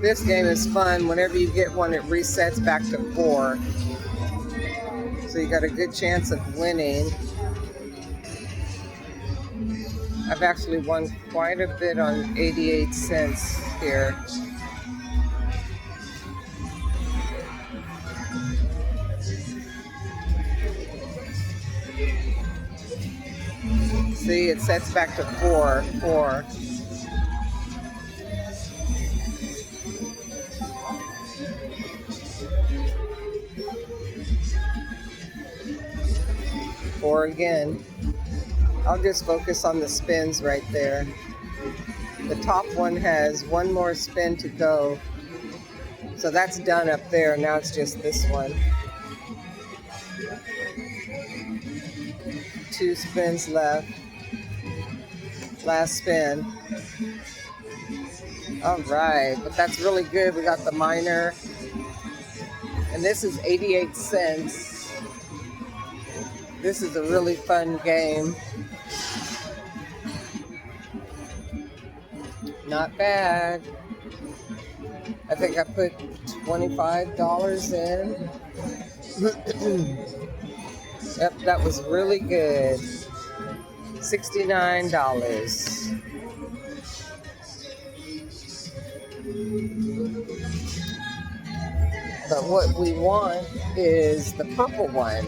This game is fun. Whenever you get one, it resets back to 4. So you got a good chance of winning. I've actually won quite a bit on 88 cents here. See, it sets back to 4. Four again. I'll just focus on the spins right there. The top one has one more spin to go. So that's done up there. Now it's just this one. 2 spins left. Last spin. All right, but that's really good. We got the minor. And this is 88 cents. This is a really fun game. Not bad. I think I put $25 in. Yep, that was really good. $69. But what we want is the purple one.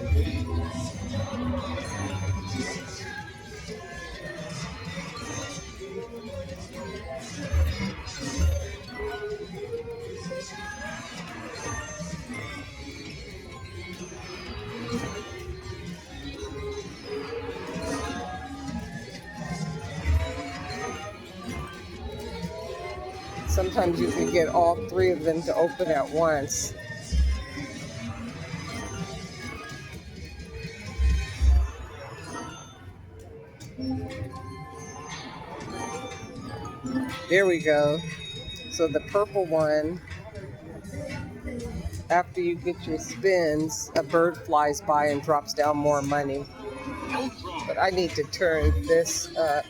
Sometimes you can get all 3 of them to open at once. There we go. So the purple one, after you get your spins, a bird flies by and drops down more money. But I need to turn this up.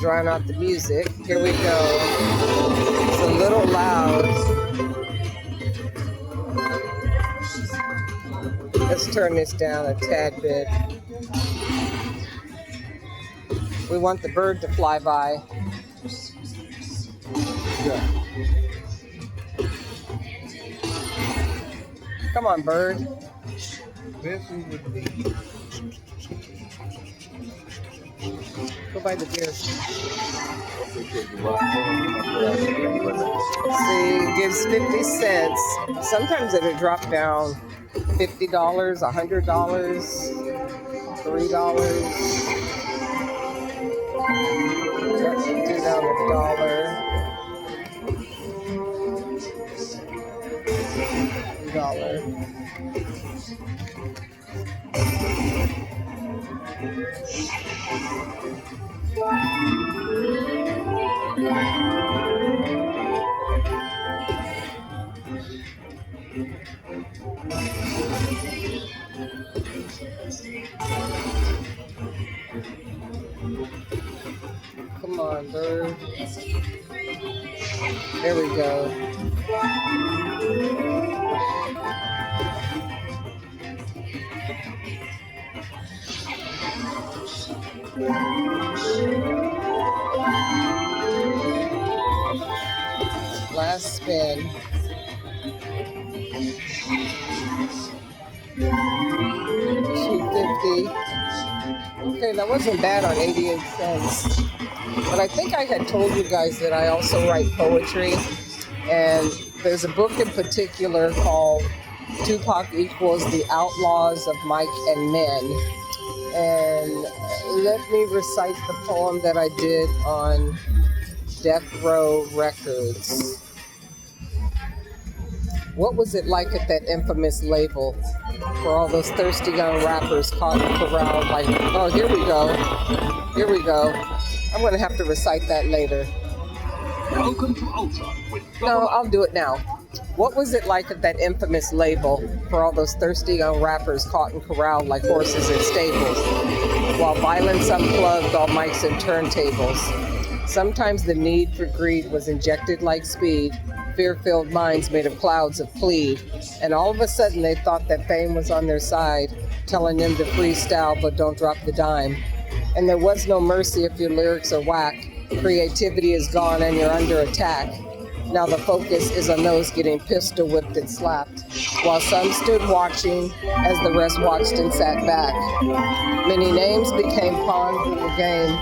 Drown out the music. Here we go. It's a little loud. Let's turn this down a tad bit. We want the bird to fly by. Come on, bird. Go buy the beer. See, it gives 50 cents. Sometimes it'll drop down $50, $100, $3. Let's do down $1. $1. Come on, bird. There we go. Last spin. $2.50. Okay, that wasn't bad on 88 cents. But I think I had told you guys that I also write poetry. And there's a book in particular called Tupac Equals the Outlaws of Mike and Men. And let me recite the poem that I did on Death Row Records. What was it like at that infamous label for all those thirsty young rappers caught in the corral? Like, oh, here we go. Here we go. I'm going to have to recite that later. Welcome to Ultra with No, I'll do it now. What was it like at that infamous label for all those thirsty young rappers caught and corralled like horses in stables, while violence unplugged all mics and turntables? Sometimes the need for greed was injected like speed, fear-filled minds made of clouds of plead, and all of a sudden they thought that fame was on their side, telling them to freestyle but don't drop the dime. And there was no mercy if your lyrics are whack. Creativity is gone and you're under attack. Now the focus is on those getting pistol whipped and slapped, while some stood watching as the rest watched and sat back. Many names became pawns in the game.